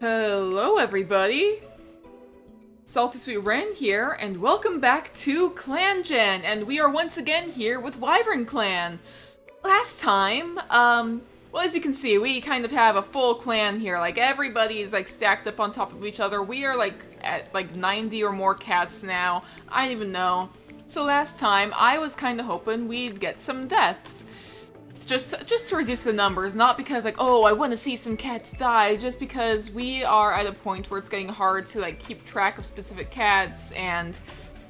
Hello everybody! Salty Sweet Ren here, and welcome back to Clan Gen, and we are once again here with Wyvern Clan. Last time, well, as you can see, we kind of have a full clan here, like everybody's like stacked up on top of each other. We are like at like 90 or more cats now, I don't even know. So last time, I was kind of hoping we'd get some deaths. Just to reduce the numbers, not because like, oh, I want to see some cats die, just because we are at a point where it's getting hard to like keep track of specific cats, and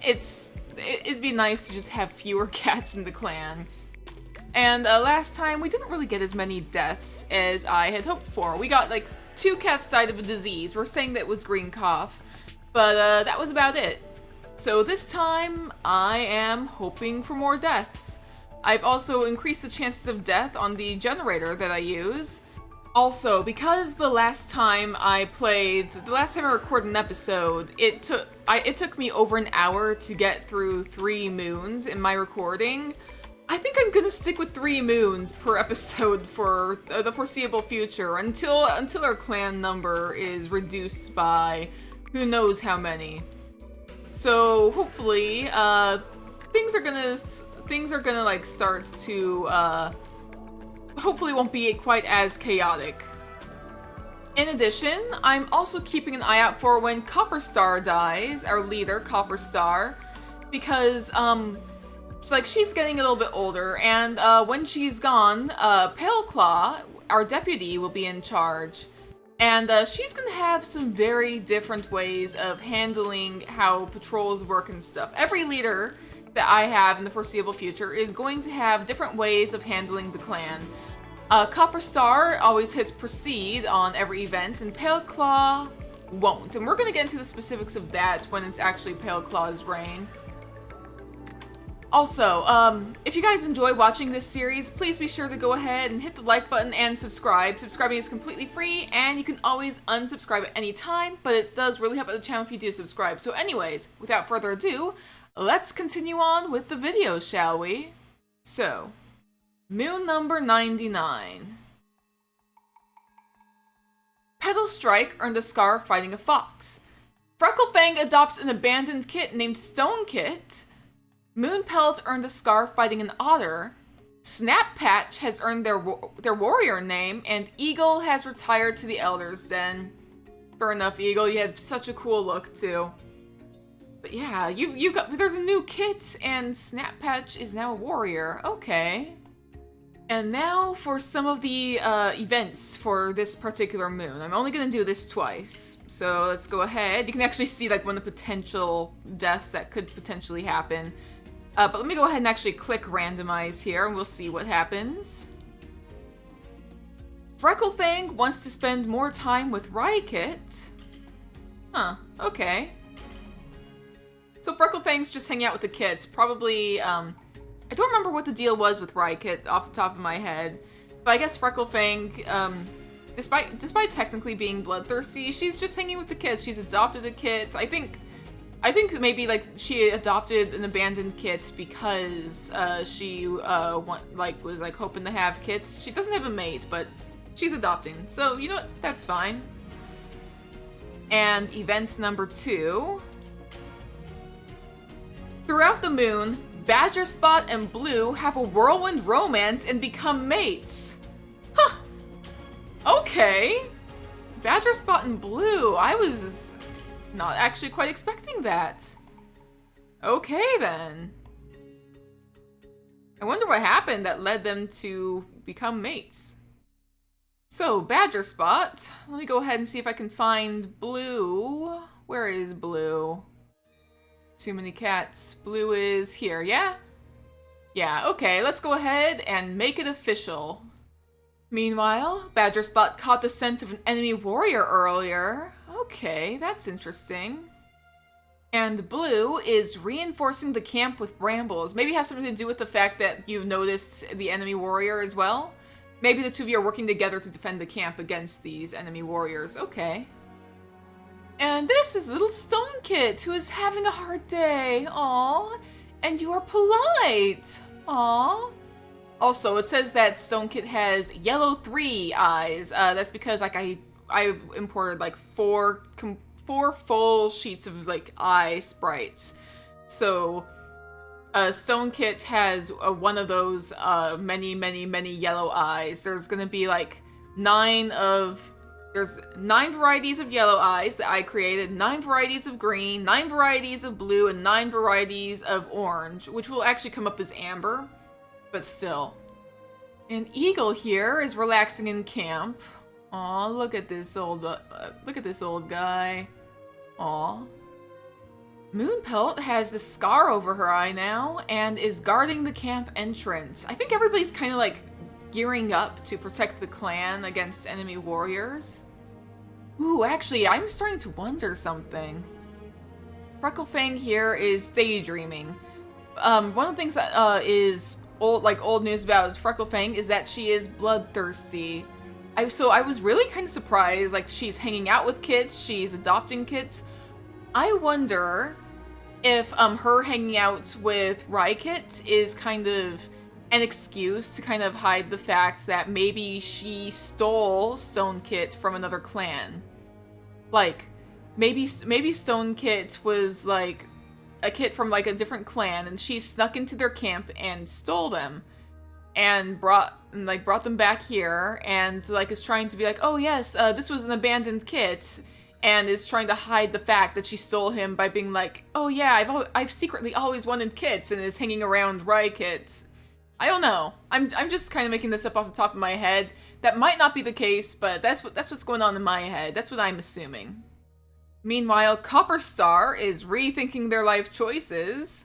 it'd be nice to just have fewer cats in the clan. And last time we didn't really get as many deaths as I had hoped for. We got like 2 cats died of a disease. We're saying that it was green cough, but that was about it. So this time I am hoping for more deaths. I've also increased the chances of death on the generator that I use. Also, because the last time I recorded an episode, it took me over an hour to get through 3 moons in my recording. I think I'm gonna stick with 3 moons per episode for the foreseeable future until our clan number is reduced by who knows how many. So hopefully, things are gonna like start to hopefully won't be quite as chaotic. In addition, I'm also keeping an eye out for when Copperstar dies, our leader Copperstar, because like she's getting a little bit older, and when she's gone, Paleclaw, our deputy, will be in charge. And she's gonna have some very different ways of handling how patrols work and stuff. Every leader that I have in the foreseeable future is going to have different ways of handling the clan. Copperstar always hits proceed on every event, and Paleclaw won't. And we're going to get into the specifics of that when it's actually Paleclaw's reign. Also, if you guys enjoy watching this series, please be sure to go ahead and hit the like button and subscribe. Subscribing is completely free, and you can always unsubscribe at any time, but it does really help out the channel if you do subscribe. So anyways, without further ado, let's continue on with the video, shall we? So, moon number 99. Petal Strike earned a scar fighting a fox. Frecklefang adopts an abandoned kit named Stone Kit. Moonpelt earned a scar fighting an otter. Snappatch has earned their warrior name, and Eagle has retired to the Elder's Den. Fair enough, Eagle, you had such a cool look too. But yeah, there's a new kit, and Snappatch is now a warrior. Okay. And now for some of the events for this particular moon. I'm only gonna do this twice, so let's go ahead. You can actually see like one of the potential deaths that could potentially happen. But let me go ahead and actually click randomize here, and we'll see what happens. Frecklefang wants to spend more time with Rykit. Huh, okay. So Frecklefang's just hanging out with the kids. Probably, I don't remember what the deal was with Rykit off the top of my head. But I guess Frecklefang, despite technically being bloodthirsty, she's just hanging with the kids. She's adopted a kit. I think maybe like she adopted an abandoned kit because she was like hoping to have kits. She doesn't have a mate, but she's adopting. So you know what? That's fine. And event number 2. Throughout the moon, Badgerspot and Blue have a whirlwind romance and become mates. Huh. Okay. Badgerspot and Blue. I was not actually quite expecting that. Okay then. I wonder what happened that led them to become mates. So, Badgerspot. Let me go ahead and see if I can find Blue. Where is Blue? Too many cats. Blue is here, yeah? Yeah, okay, let's go ahead and make it official. Meanwhile, Badgerspot caught the scent of an enemy warrior earlier. Okay, that's interesting. And Blue is reinforcing the camp with brambles. Maybe it has something to do with the fact that you noticed the enemy warrior as well? Maybe the two of you are working together to defend the camp against these enemy warriors. Okay. And this is little Stone Kit, who is having a hard day. Aww. And you are polite. Aww. Also, it says that Stone Kit has yellow 3 eyes. That's because like I imported like four full sheets of like eye sprites. So Stone Kit has one of those many yellow eyes. There's gonna be like there's 9 varieties of yellow eyes that I created, 9 varieties of green, 9 varieties of blue, and 9 varieties of orange, which will actually come up as amber. But still. An eagle here is relaxing in camp. Aw, look at this old guy. Aw. Moonpelt has the scar over her eye now and is guarding the camp entrance. I think everybody's kind of like gearing up to protect the clan against enemy warriors. Ooh, actually, I'm starting to wonder something. Frecklefang here is daydreaming. One of the things that is old news about Frecklefang is that she is bloodthirsty. So I was really kind of surprised, like she's hanging out with kids, she's adopting kids. I wonder if her hanging out with Rykit is kind of an excuse to kind of hide the fact that maybe she stole Stone Kit from another clan. Like, maybe Stone Kit was like a kid from like a different clan and she snuck into their camp and stole them and brought them back here and like is trying to be like, oh yes, this was an abandoned kit, and is trying to hide the fact that she stole him by being like, oh yeah, I've secretly always wanted kits, and is hanging around Rykit. I don't know. I'm just kind of making this up off the top of my head. That might not be the case, but that's what's going on in my head. That's what I'm assuming. Meanwhile, Copper Star is rethinking their life choices.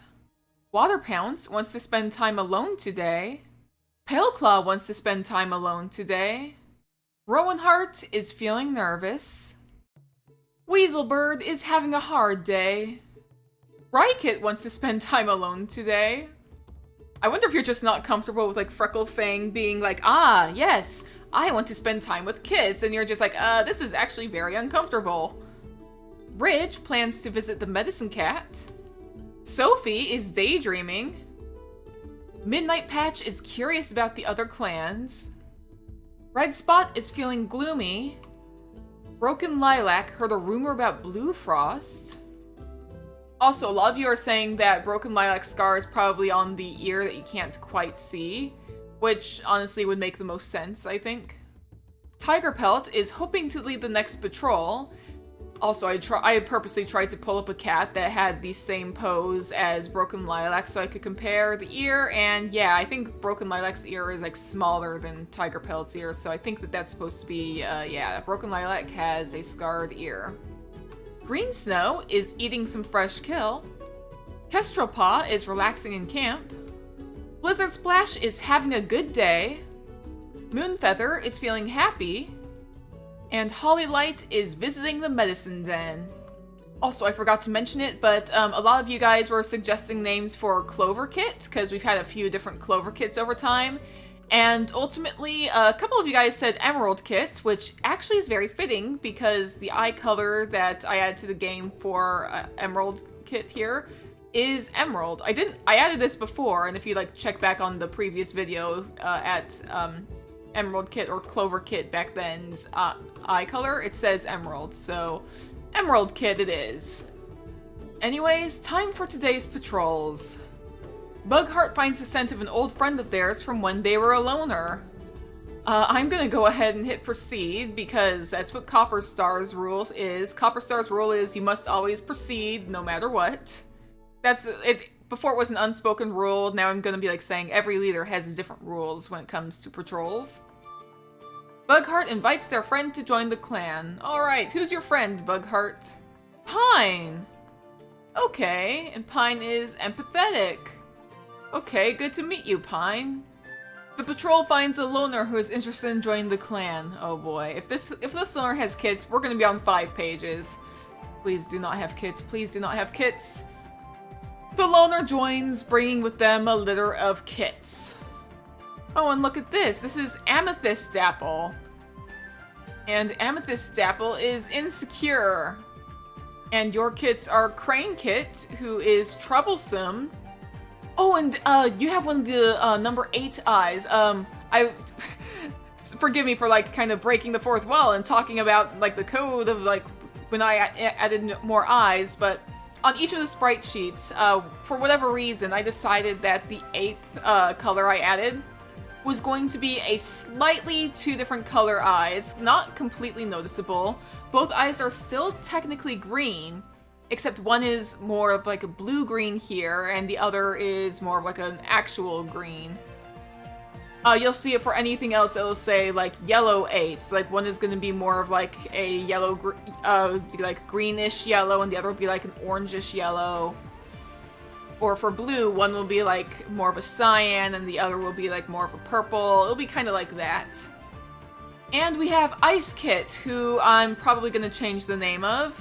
Water Pounce wants to spend time alone today. Paleclaw wants to spend time alone today. Rowan Heart is feeling nervous. Weaselbird is having a hard day. Rykit wants to spend time alone today. I wonder if you're just not comfortable with like Frecklefang being like, ah, yes, I want to spend time with kids, and you're just like, this is actually very uncomfortable. Ridge plans to visit the medicine cat. Sophie is daydreaming. Midnight Patch is curious about the other clans. Red Spot is feeling gloomy. Broken Lilac heard a rumor about Blue Frost. Also, a lot of you are saying that Broken Lilac scar is probably on the ear that you can't quite see, which honestly would make the most sense, I think. Tiger Pelt is hoping to lead the next patrol. Also, I purposely tried to pull up a cat that had the same pose as Broken Lilac so I could compare the ear, and yeah, I think Broken Lilac's ear is like smaller than Tiger Pelt's ear, so I think that that's supposed to be, yeah, Broken Lilac has a scarred ear. Green Snow is eating some fresh kill. Kestrel Paw is relaxing in camp. Blizzard Splash is having a good day. Moonfeather is feeling happy. And Holly Light is visiting the medicine den. Also, I forgot to mention it, but a lot of you guys were suggesting names for Clover Kit, because we've had a few different Clover Kits over time. And ultimately, a couple of you guys said Emerald Kit, which actually is very fitting, because the eye color that I added to the game for Emerald Kit here is Emerald. I added this before, and if you like check back on the previous video at Emerald Kit or Clover Kit back then's eye color, it says Emerald, so Emerald Kit it is. Anyways, time for today's patrols. Bugheart finds the scent of an old friend of theirs from when they were a loner. I'm gonna go ahead and hit proceed because that's what Copper Star's rule is. Copper Star's rule is you must always proceed no matter what. That's it. Before it was an unspoken rule, now I'm gonna be like saying every leader has different rules when it comes to patrols. Bugheart invites their friend to join the clan. Alright, who's your friend, Bugheart? Pine! Okay, and Pine is empathetic. Okay, good to meet you, Pine. The patrol finds a loner who is interested in joining the clan. Oh boy, if this loner has kids, we're gonna be on 5 pages. Please do not have kids, please do not have kits. The loner joins, bringing with them a litter of kits. Oh, and look at this. This is Amethyst Dapple. And Amethyst Dapple is insecure. And your kits are Crane Kit, who is troublesome. Oh, and you have one of the number 8 eyes. I forgive me for like kind of breaking the fourth wall and talking about like the code of like when I added more eyes, but on each of the sprite sheets, for whatever reason, I decided that the 8th color I added was going to be a slightly 2 different color eyes, not completely noticeable. Both eyes are still technically green, except one is more of like a blue-green here, and the other is more of like an actual green. You'll see it for anything else, it'll say like yellow 8s. Like one is going to be more of like a yellow, like greenish yellow, and the other will be like an orangish yellow. Or for blue, one will be like more of a cyan, and the other will be like more of a purple. It'll be kind of like that. And we have Ice Kit, who I'm probably going to change the name of,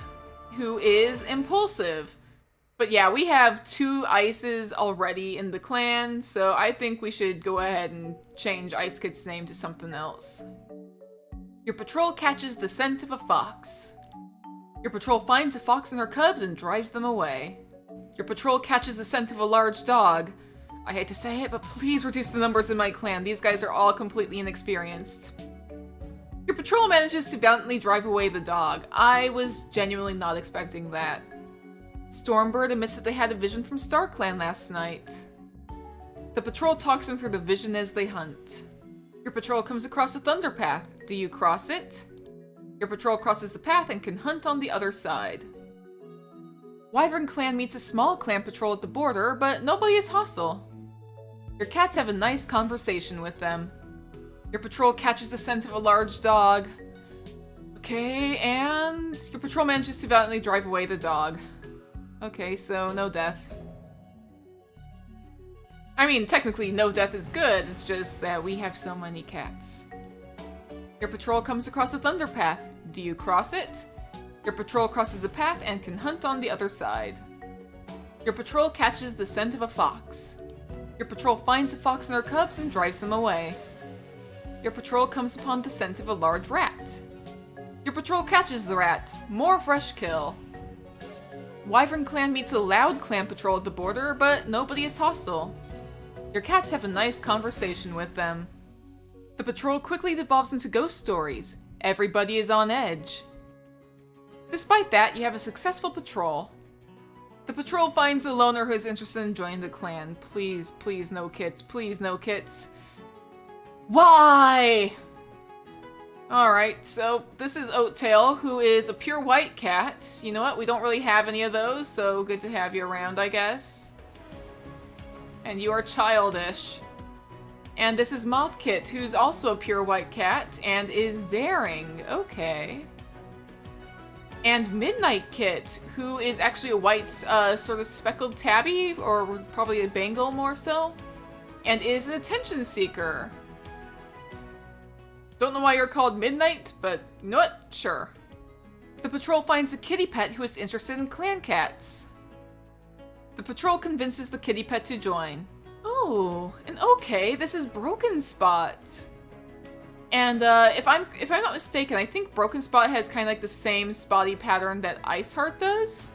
who is Impulsive. But yeah, we have 2 ices already in the clan, so I think we should go ahead and change Ice Kit's name to something else. Your patrol catches the scent of a fox. Your patrol finds a fox and her cubs and drives them away. Your patrol catches the scent of a large dog. I hate to say it, but please reduce the numbers in my clan. These guys are all completely inexperienced. Your patrol manages to valiantly drive away the dog. I was genuinely not expecting that. Stormbird admits that they had a vision from StarClan last night. The patrol talks them through the vision as they hunt. Your patrol comes across a thunder path. Do you cross it? Your patrol crosses the path and can hunt on the other side. Wyvern Clan meets a small clan patrol at the border, but nobody is hostile. Your cats have a nice conversation with them. Your patrol catches the scent of a large dog. Okay, and your patrol manages to valiantly drive away the dog. Okay, so no death. I mean, technically no death is good, it's just that we have so many cats. Your patrol comes across a thunder path. Do you cross it? Your patrol crosses the path and can hunt on the other side. Your patrol catches the scent of a fox. Your patrol finds a fox and her cubs and drives them away. Your patrol comes upon the scent of a large rat. Your patrol catches the rat. More fresh kill. Wyvern Clan meets a loud clan patrol at the border, but nobody is hostile. Your cats have a nice conversation with them. The patrol quickly devolves into ghost stories. Everybody is on edge. Despite that, you have a successful patrol. The patrol finds a loner who is interested in joining the clan. Please, please no kits. Please no kits. Why? Alright, so this is Oattail, who is a pure white cat. You know what? We don't really have any of those, so good to have you around, I guess. And you are childish. And this is Mothkit, who's also a pure white cat, and is daring. Okay. And Midnight Kit, who is actually a white, sort of speckled tabby, or was probably a Bengal more so, and is an attention seeker. Don't know why you're called Midnight, but you know what? Sure. The patrol finds a kitty pet who is interested in clan cats. The patrol convinces the kitty pet to join. Oh, and okay, this is Broken Spot. And if I'm not mistaken, I think Broken Spot has kind of like the same spotty pattern that Iceheart does,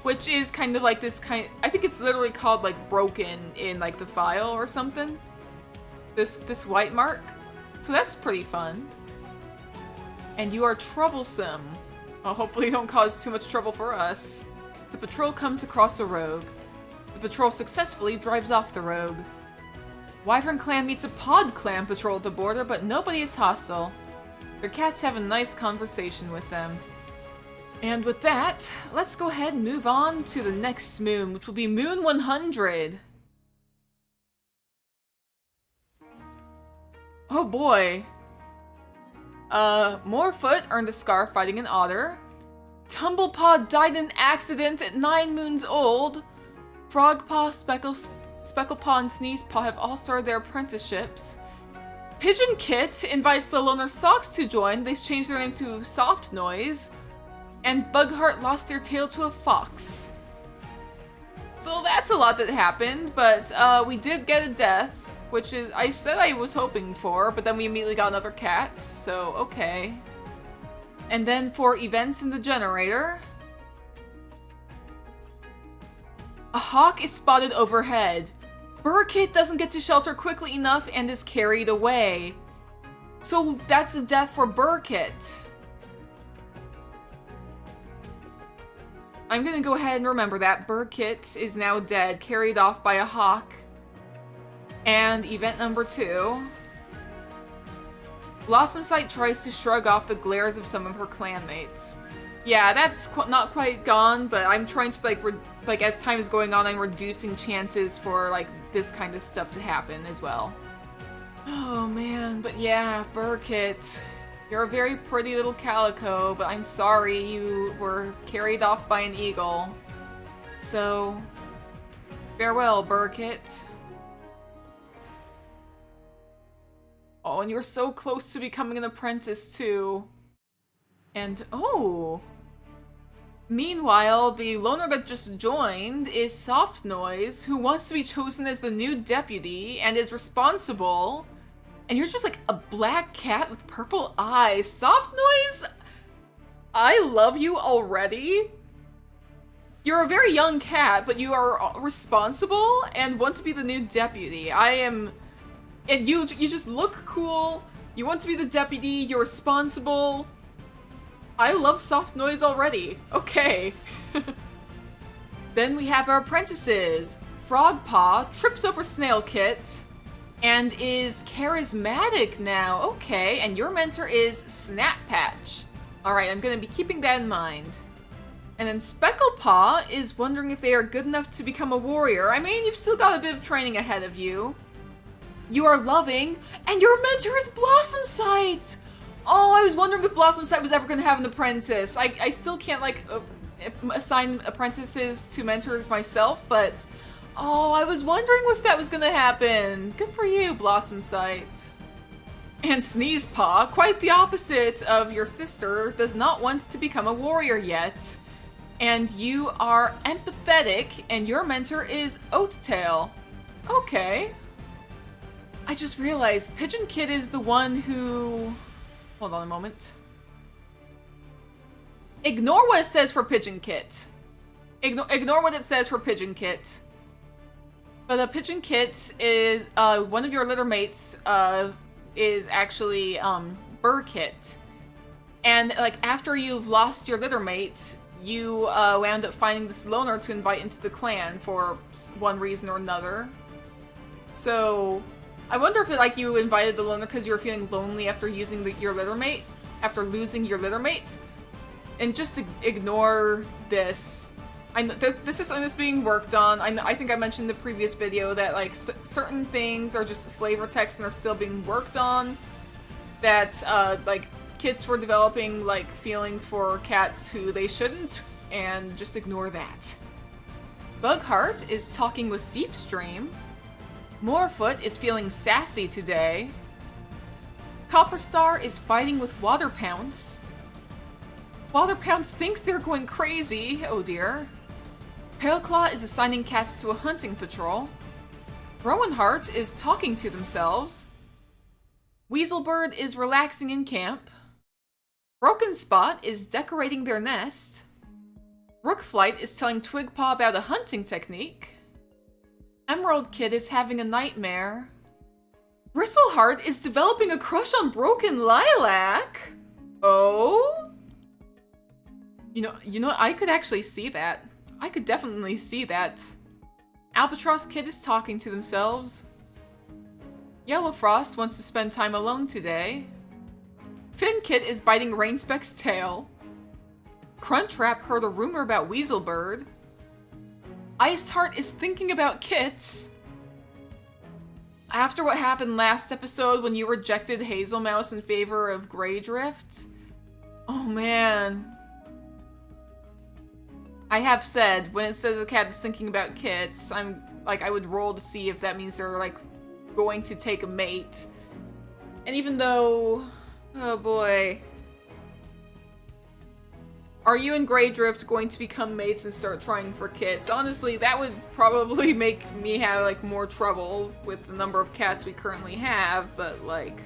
which is kind of like this I think it's literally called like broken in like the file or something. This white mark. So that's pretty fun. And you are troublesome. Well, hopefully you don't cause too much trouble for us. The patrol comes across a rogue. The patrol successfully drives off the rogue. Wyvern Clan meets a Pod Clan patrol at the border, but nobody is hostile. Your cats have a nice conversation with them. And with that, let's go ahead and move on to the next moon, which will be Moon 100. Oh boy. Morefoot earned a scar fighting an otter. Tumblepaw died in an accident at 9 moons old. Frogpaw, Specklepaw, and Sneezepaw have all started their apprenticeships. Pigeon Kit invites the loner Socks to join. They changed their name to Soft Noise. And Bugheart lost their tail to a fox. So that's a lot that happened, but we did get a death. Which is, I said I was hoping for, but then we immediately got another cat, so okay. And then for events in the generator, A hawk is spotted overhead. Burkit doesn't get to shelter quickly enough and is carried away. So that's a death for Burkit. I'm gonna go ahead and remember that. Burkit is now dead, carried off by a hawk. And event number 2. Blossomsight tries to shrug off the glares of some of her clanmates. Yeah, that's not quite gone, but I'm trying to, like, as time is going on, I'm reducing chances for, like, this kind of stuff to happen as well. Oh, man, but yeah, Burkit. You're a very pretty little calico, but I'm sorry you were carried off by an eagle. So, farewell, Burkit. Oh, and you're so close to becoming an apprentice, too. And, oh! Meanwhile, the loner that just joined is Soft Noise, who wants to be chosen as the new deputy and is responsible. And you're just like a black cat with purple eyes. Soft Noise, I love you already. You're a very young cat, but you are responsible and want to be the new deputy. And you just look cool. You want to be the deputy, you're responsible. I love Soft Noise already. Okay. Then we have our apprentices. Frogpaw trips over Snailkit and is charismatic now. Okay, and your mentor is Snappatch. Alright, I'm gonna be keeping that in mind. And then Specklepaw is wondering if they are good enough to become a warrior. I mean, you've still got a bit of training ahead of you. You are loving, and your mentor is Blossomsight! Oh, I was wondering if Blossomsight was ever gonna have an apprentice. I still can't, like, assign apprentices to mentors myself, but oh, I was wondering if that was gonna happen. Good for you, Blossomsight. And Sneezepaw, quite the opposite of your sister, does not want to become a warrior yet. And you are empathetic, and your mentor is Oattail. Okay. I just realized Pigeon Kid is the one who... Hold on a moment. Ignore what it says for Pigeon Kit. Ignore what it says for Pigeon Kit. But a Pigeon Kit is, one of your litter mates, is actually, Burkit. And, like, after you've lost your litter mate, you, wound up finding this loner to invite into the clan for one reason or another. So, I wonder if, like, you invited the loner because you were feeling lonely after using your litter mate? After losing your litter mate? And just ignore this. This is something that's being worked on. I think I mentioned in the previous video that, like, certain things are just flavor text and are still being worked on. That, like, kids were developing, like, feelings for cats who they shouldn't, and just ignore that. Bugheart is talking with Deepstream. Morefoot is feeling sassy today. Copperstar is fighting with Waterpounce. Waterpounce thinks they're going crazy. Oh dear. Paleclaw is assigning cats to a hunting patrol. Rowanheart is talking to themselves. Weaselbird is relaxing in camp. Broken Spot is decorating their nest. Rookflight is telling Twigpaw about a hunting technique. Emerald Kid is having a nightmare. Bristleheart is developing a crush on Broken Lilac. Oh? You know, I could actually see that. I could definitely see that. Albatross Kid is talking to themselves. Yellowfrost wants to spend time alone today. Fin Kid is biting Rainspeck's tail. Crunchwrap heard a rumor about Weaselbird. Iceheart is thinking about Kits. After what happened last episode when you rejected Hazelmouse in favor of Greydrift. Oh man. I have said, when it says a cat is thinking about Kits, I would roll to see if that means they're, like, going to take a mate. And even though... Oh boy. Are you and Greydrift going to become mates and start trying for kits? Honestly, that would probably make me have, like, more trouble with the number of cats we currently have, but, like...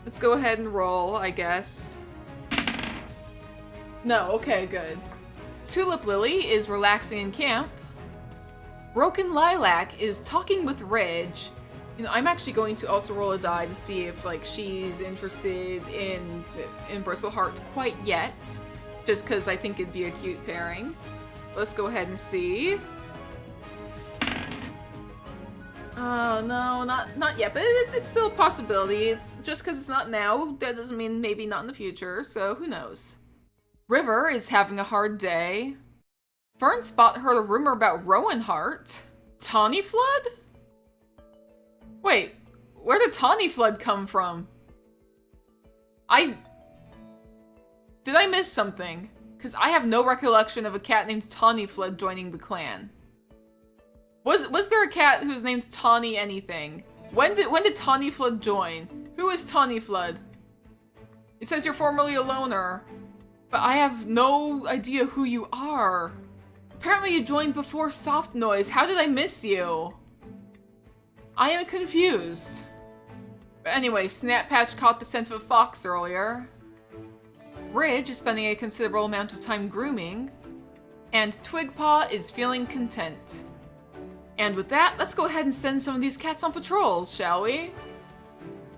Let's go ahead and roll, I guess. No, okay, good. Tulip Lily is relaxing in camp. Broken Lilac is talking with Ridge. You know, I'm actually going to also roll a die to see if, like, she's interested in Bristleheart quite yet. Just because I think it'd be a cute pairing. Let's go ahead and see. Oh, no, not yet, but it's still a possibility. It's just because it's not now, that doesn't mean maybe not in the future, so who knows. River is having a hard day. Fernspot heard a rumor about Rowanheart. Tawny Flood? Wait, where did Tawny Flood come from? Did I miss something? Because I have no recollection of a cat named Tawny Flood joining the clan. Was there a cat whose name's Tawny anything? When did Tawny Flood join? Who is Tawny Flood? It says you're formerly a loner, but I have no idea who you are. Apparently you joined before Soft Noise. How did I miss you? I am confused. But anyway, Snapatch caught the scent of a fox earlier. Ridge is spending a considerable amount of time grooming. And Twigpaw is feeling content. And with that, let's go ahead and send some of these cats on patrols, shall we?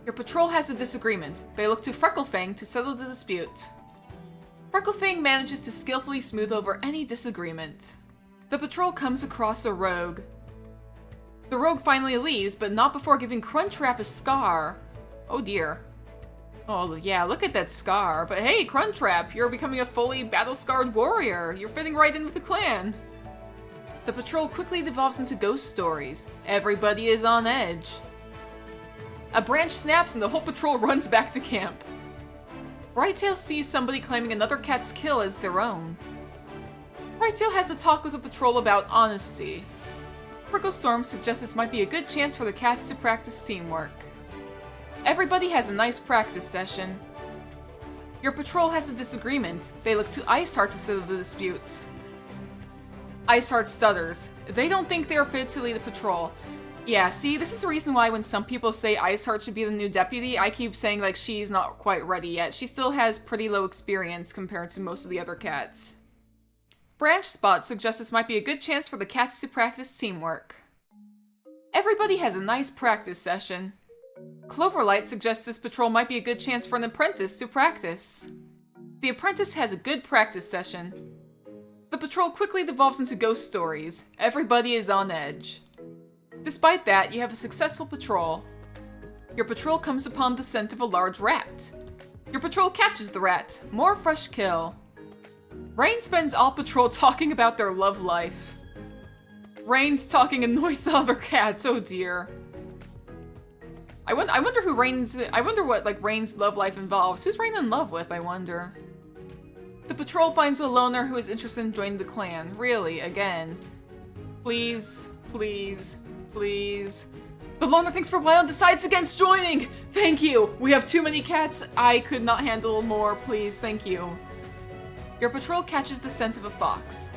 Your patrol has a disagreement. They look to Frecklefang to settle the dispute. Frecklefang manages to skillfully smooth over any disagreement. The patrol comes across a rogue. The rogue finally leaves, but not before giving Crunchwrap a scar. Oh dear. Oh yeah, look at that scar. But hey, Crunchwrap, you're becoming a fully battle-scarred warrior. You're fitting right in with the clan. The patrol quickly devolves into ghost stories. Everybody is on edge. A branch snaps and the whole patrol runs back to camp. Brighttail sees somebody claiming another cat's kill as their own. Brighttail has a talk with the patrol about honesty. Bricklestorm suggests this might be a good chance for the cats to practice teamwork. Everybody has a nice practice session. Your patrol has a disagreement. They look to Iceheart to settle the dispute. Iceheart stutters. They don't think they are fit to lead a patrol. Yeah, see, this is the reason why when some people say Iceheart should be the new deputy, I keep saying, like, she's not quite ready yet. She still has pretty low experience compared to most of the other cats. Branch Spot suggests this might be a good chance for the cats to practice teamwork. Everybody has a nice practice session. Cloverlight suggests this patrol might be a good chance for an apprentice to practice. The apprentice has a good practice session. The patrol quickly devolves into ghost stories. Everybody is on edge. Despite that, you have a successful patrol. Your patrol comes upon the scent of a large rat. Your patrol catches the rat. More fresh kill. Rain spends all patrol talking about their love life. Rain's talking annoys the other cats, oh dear. I wonder who I wonder what, like, Rain's love life involves. Who's Rain in love with, I wonder? The patrol finds a loner who is interested in joining the clan. Really, again. Please, please, please. The loner thinks for a while and decides against joining! Thank you! We have too many cats. I could not handle more, please, thank you. Your patrol catches the scent of a fox.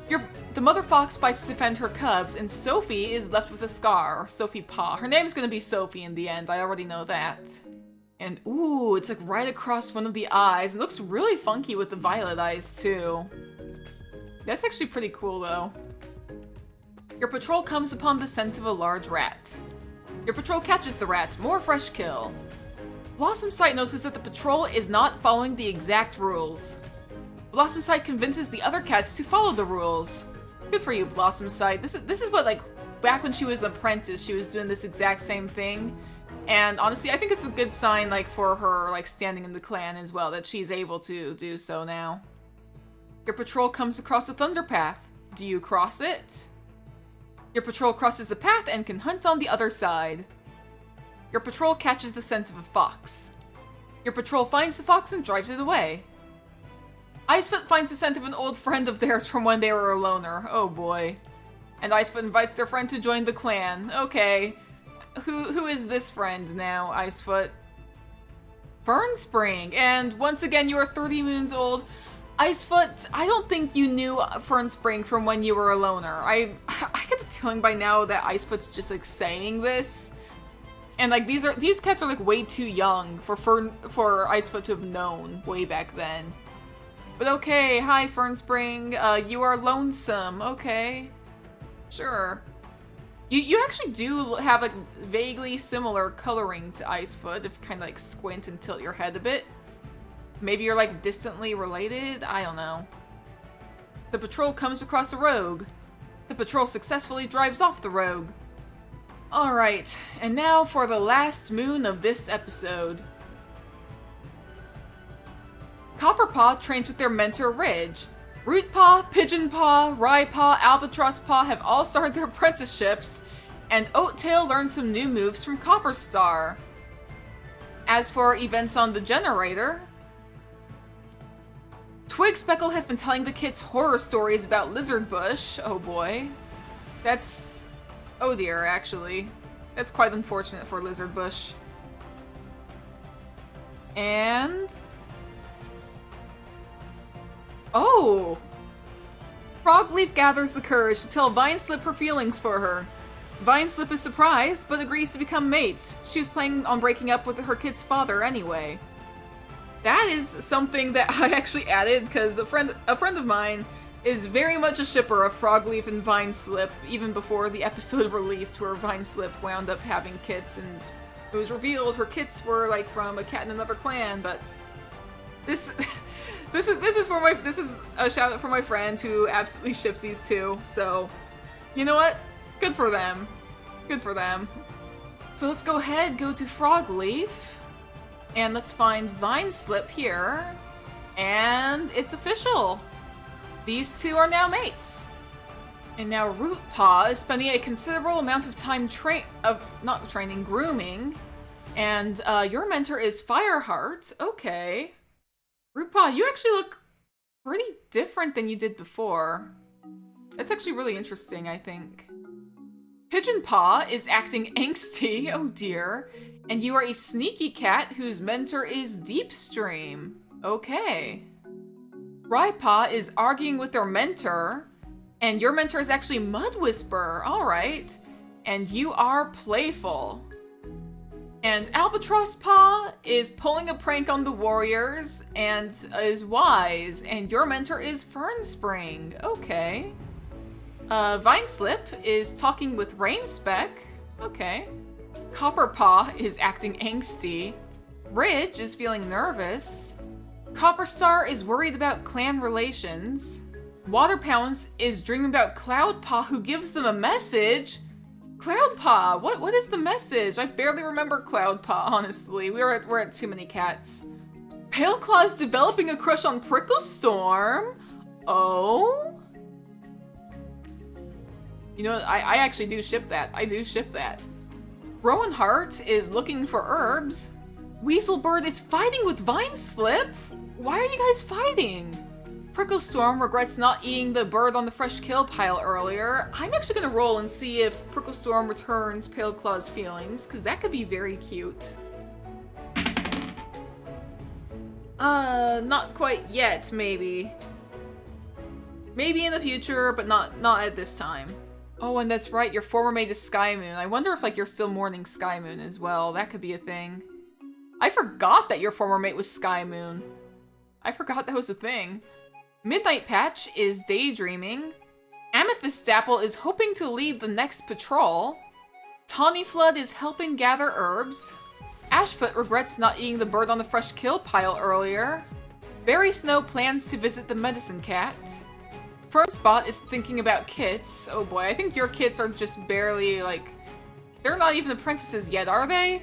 The mother fox fights to defend her cubs, and Sophie is left with a scar, or Sophie Paw. Her name's gonna be Sophie in the end, I already know that. And ooh, it's like right across one of the eyes. It looks really funky with the violet eyes too. That's actually pretty cool though. Your patrol comes upon the scent of a large rat. Your patrol catches the rat, more fresh kill. Blossom Sight notices that the patrol is not following the exact rules. Blossom Sight convinces the other cats to follow the rules. Good for you, Blossom Sight. This is what, like, back when she was an apprentice, she was doing this exact same thing. And honestly, I think it's a good sign, like, for her, like, standing in the clan as well, that she's able to do so now. Your patrol comes across a thunder path. Do you cross it? Your patrol crosses the path and can hunt on the other side. Your patrol catches the scent of a fox. Your patrol finds the fox and drives it away. Icefoot finds the scent of an old friend of theirs from when they were a loner. Oh boy. And Icefoot invites their friend to join the clan. Okay. Who is this friend now, Icefoot? Fernspring. And once again, you are 30 moons old. Icefoot, I don't think you knew Fernspring from when you were a loner. I get the feeling by now that Icefoot's just, like, saying this. And, like, these cats are, like, way too young for Icefoot to have known way back then. But okay, hi Fernspring, you are lonesome, okay. Sure. You actually do have like vaguely similar coloring to Icefoot if you kind of like squint and tilt your head a bit. Maybe you're like distantly related? I don't know. The patrol comes across a rogue. The patrol successfully drives off the rogue. Alright, and now for the last moon of this episode. Copperpaw trains with their mentor Ridge. Rootpaw, Pigeonpaw, Ryepaw, Albatrosspaw have all started their apprenticeships, and Oattail learned some new moves from Copperstar. As for events on the generator, Twigspeckle has been telling the kids horror stories about Lizardbush. Oh boy. That's... oh dear, actually. That's quite unfortunate for Lizardbush. And... oh! Frogleaf gathers the courage to tell Vineslip her feelings for her. Vineslip is surprised, but agrees to become mates. She was planning on breaking up with her kid's father anyway. That is something that I actually added, because a friend of mine is very much a shipper of Frogleaf and Vineslip, even before the episode released where Vineslip wound up having kits, and it was revealed her kits were like from a cat in another clan, but this... This is a shout out for my friend who absolutely ships these two. So, you know what? Good for them. Good for them. So let's go ahead, go to Frogleaf, and let's find Vineslip here, and it's official. These two are now mates. And now Rootpaw is spending a considerable amount of time grooming, and your mentor is Fireheart. Okay. Rootpaw, you actually look pretty different than you did before. That's actually really interesting, I think. Pigeonpaw is acting angsty, oh dear. And you are a sneaky cat whose mentor is Deepstream. Okay. Ryepaw is arguing with their mentor, and your mentor is actually Mudwhisper, alright. And you are playful. And Albatrosspaw is pulling a prank on the warriors and is wise, and your mentor is Fernspring. Okay. Vineslip is talking with Rainspeck. Okay. Copperpaw is acting angsty. Ridge is feeling nervous. Copperstar is worried about clan relations. Waterpounds is dreaming about Cloudpaw, who gives them a message. Cloudpaw, what is the message? I barely remember Cloudpaw, honestly. We're at too many cats. Paleclaw is developing a crush on Pricklestorm. Oh? You know, I actually do ship that. I do ship that. Rowan Hart is looking for herbs. Weaselbird is fighting with Vineslip? Why are you guys fighting? Pricklestorm regrets not eating the bird on the fresh kill pile earlier. I'm actually gonna roll and see if Pricklestorm returns Paleclaw's feelings, because that could be very cute. Not quite yet, maybe. Maybe in the future, but not at this time. Oh, and that's right, your former mate is Skymoon. I wonder if, like, you're still mourning Skymoon as well. That could be a thing. I forgot that your former mate was Skymoon. I forgot that was a thing. Midnight Patch is daydreaming. Amethyst Dapple is hoping to lead the next patrol. Tawny Flood is helping gather herbs. Ashfoot regrets not eating the bird on the fresh kill pile earlier. Berry Snow plans to visit the medicine cat. Fernspot is thinking about kits. Oh boy, I think your kits are just barely, like... they're not even apprentices yet, are they?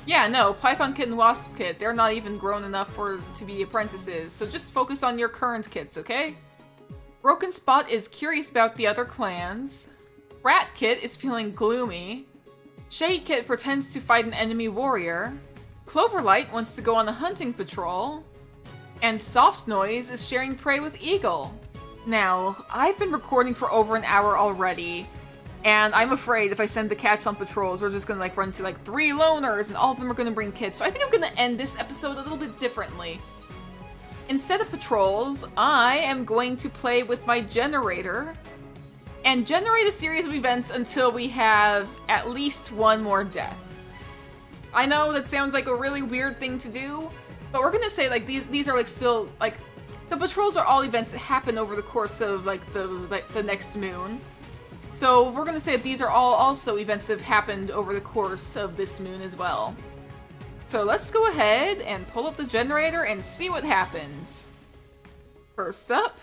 Yeah, no, Python Kit and Wasp Kit, they're not even grown enough to be apprentices, so just focus on your current kits, okay? Broken Spot is curious about the other clans. Rat Kit is feeling gloomy. Shade Kit pretends to fight an enemy warrior. Cloverlight wants to go on a hunting patrol. And Soft Noise is sharing prey with Eagle. Now, I've been recording for over an hour already, and I'm afraid if I send the cats on patrols, we're just gonna like run to like 3 loners and all of them are gonna bring kits. So I think I'm gonna end this episode a little bit differently. Instead of patrols, I am going to play with my generator and generate a series of events until we have at least one more death. I know that sounds like a really weird thing to do, but we're gonna say like these are like still like the patrols are all events that happen over the course of like the next moon. So we're gonna say that these are all also events that have happened over the course of this moon as well. So let's go ahead and pull up the generator and see what happens. First up,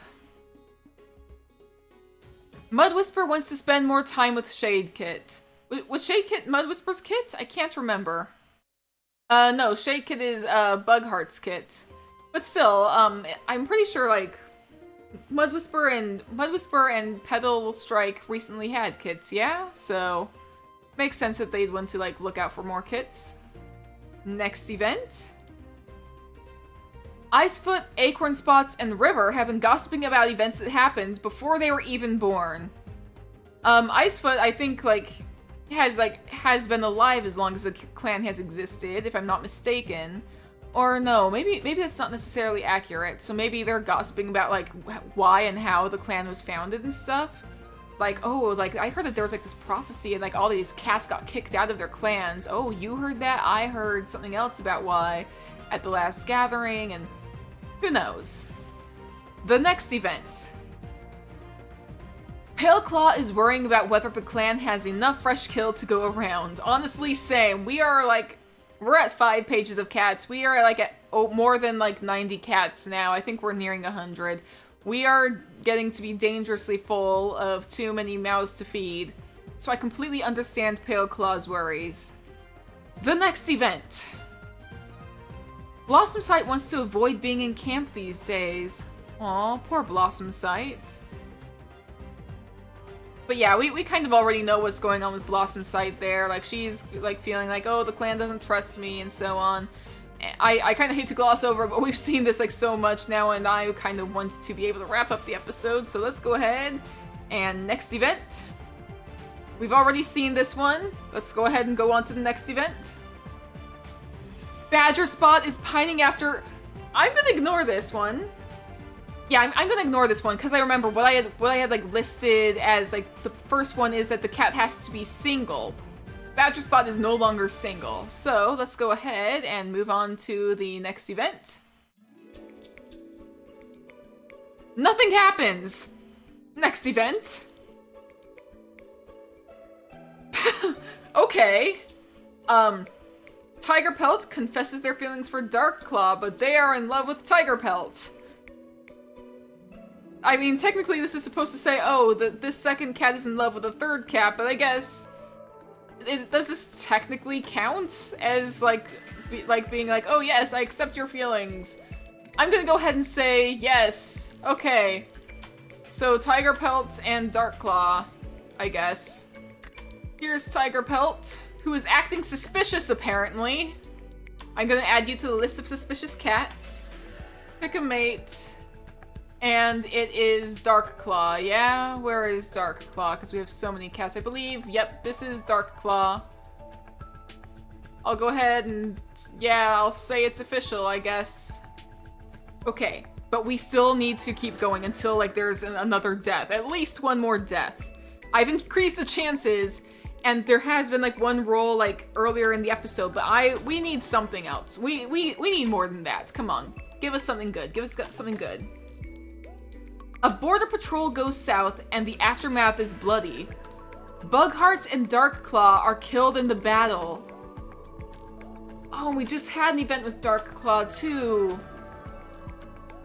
Mud Whisper wants to spend more time with Shade Kit. Was Shade Kit Mud Whisper's kit? I can't remember. No, Shade Kit is Bugheart's kit. But still, I'm pretty sure like Mud Whisper and Petal Strike recently had kits, yeah? So makes sense that they'd want to like look out for more kits. Next event. Icefoot, Acorn Spots, and River have been gossiping about events that happened before they were even born. Icefoot, I think, like, has been alive as long as the clan has existed, if I'm not mistaken. Or no, maybe that's not necessarily accurate. So maybe they're gossiping about, like, why and how the clan was founded and stuff. Like, oh, like, I heard that there was, like, this prophecy and, like, all these cats got kicked out of their clans. Oh, you heard that? I heard something else about why at the last gathering, and who knows? The next event. Pale Claw is worrying about whether the clan has enough fresh kill to go around. Honestly, same. We're at 5 pages of cats. We are like at more than like 90 cats now. I think we're nearing 100. We are getting to be dangerously full of too many mouths to feed. So I completely understand Pale Claw's worries. The next event. Blossom Sight wants to avoid being in camp these days. Aw, poor Blossom Sight. But yeah, we kind of already know what's going on with Blossom Sight there. Like, she's like feeling like, oh, the clan doesn't trust me and so on. I kind of hate to gloss over, but we've seen this like so much now, and I kind of want to be able to wrap up the episode. So let's go ahead and next event. We've already seen this one. Let's go ahead and go on to the next event. Badger Spot is pining after... I'm gonna ignore this one. Yeah, I'm gonna ignore this one because I remember what I had like listed as like the first one is that the cat has to be single. Badger Spot is no longer single. So let's go ahead and move on to the next event. Nothing happens. Next event. Okay. Tiger Pelt confesses their feelings for Dark Claw, but they are in love with Tiger Pelt. I mean, technically this is supposed to say, oh, this second cat is in love with a third cat, but I guess... does this technically count as, like being like, oh yes, I accept your feelings? I'm gonna go ahead and say yes. Okay. So, Tiger Pelt and Dark Claw, I guess. Here's Tiger Pelt, who is acting suspicious, apparently. I'm gonna add you to the list of suspicious cats. Pick a mate. And it is Dark Claw, yeah? Where is Dark Claw? Because we have so many cats, I believe. Yep, this is Dark Claw. I'll go ahead and, yeah, I'll say it's official, I guess. Okay, but we still need to keep going until, like, there's another death. At least one more death. I've increased the chances, and there has been, like, one roll, like, earlier in the episode, but we need something else. We need more than that. Come on. Give us something good. Give us something good. A border patrol goes south, and the aftermath is bloody. Bugheart and Dark Claw are killed in the battle. Oh, we just had an event with Dark Claw, too.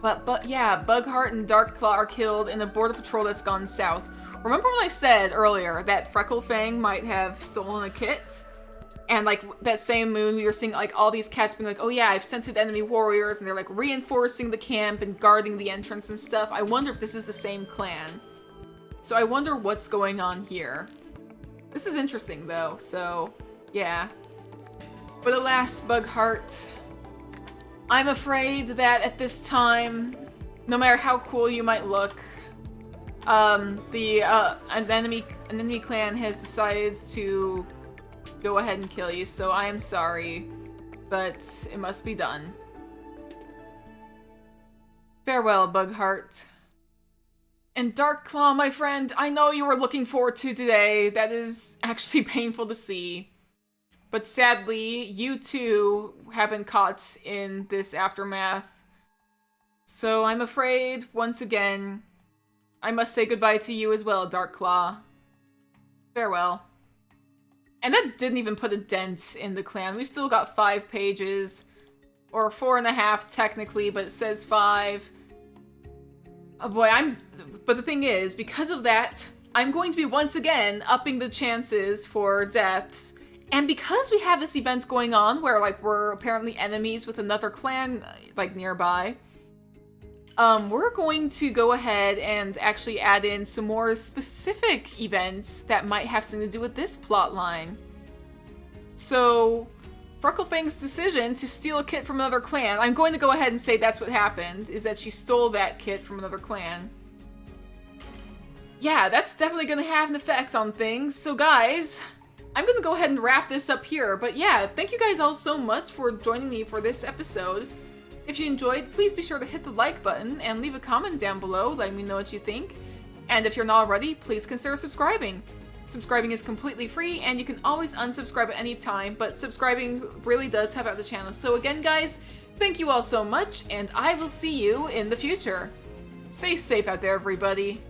But yeah, Bugheart and Dark Claw are killed in a border patrol that's gone south. Remember when I said earlier that Frecklefang might have stolen a kit? And like that same moon we were seeing like all these cats being like, oh yeah, I've scented enemy warriors, and they're like reinforcing the camp and guarding the entrance and stuff. I wonder if this is the same clan. So I wonder what's going on here. This is interesting though, so yeah. But alas, Bugheart, I'm afraid that at this time, no matter how cool you might look, an enemy clan has decided to go ahead and kill you, so I am sorry, but it must be done. Farewell, Bugheart. And Dark Claw, my friend, I know you were looking forward to today. That is actually painful to see. But sadly, you too have been caught in this aftermath. So I'm afraid, once again, I must say goodbye to you as well, Dark Claw. Farewell. And that didn't even put a dent in the clan. We've still got 5 pages. Or 4.5 technically, but it says 5. Oh boy, but the thing is, because of that, I'm going to be once again upping the chances for deaths. And because we have this event going on where, like, we're apparently enemies with another clan, like, nearby, we're going to go ahead and actually add in some more specific events that might have something to do with this plot line. So, Frecklefangs' decision to steal a kit from another clan, I'm going to go ahead and say that's what happened, is that she stole that kit from another clan. Yeah, that's definitely going to have an effect on things. So guys, I'm going to go ahead and wrap this up here. But yeah, thank you guys all so much for joining me for this episode. If you enjoyed, please be sure to hit the like button and leave a comment down below letting me know what you think. And if you're not already, please consider subscribing. Subscribing is completely free, and you can always unsubscribe at any time, but subscribing really does help out the channel. So again, guys, thank you all so much, and I will see you in the future. Stay safe out there, everybody.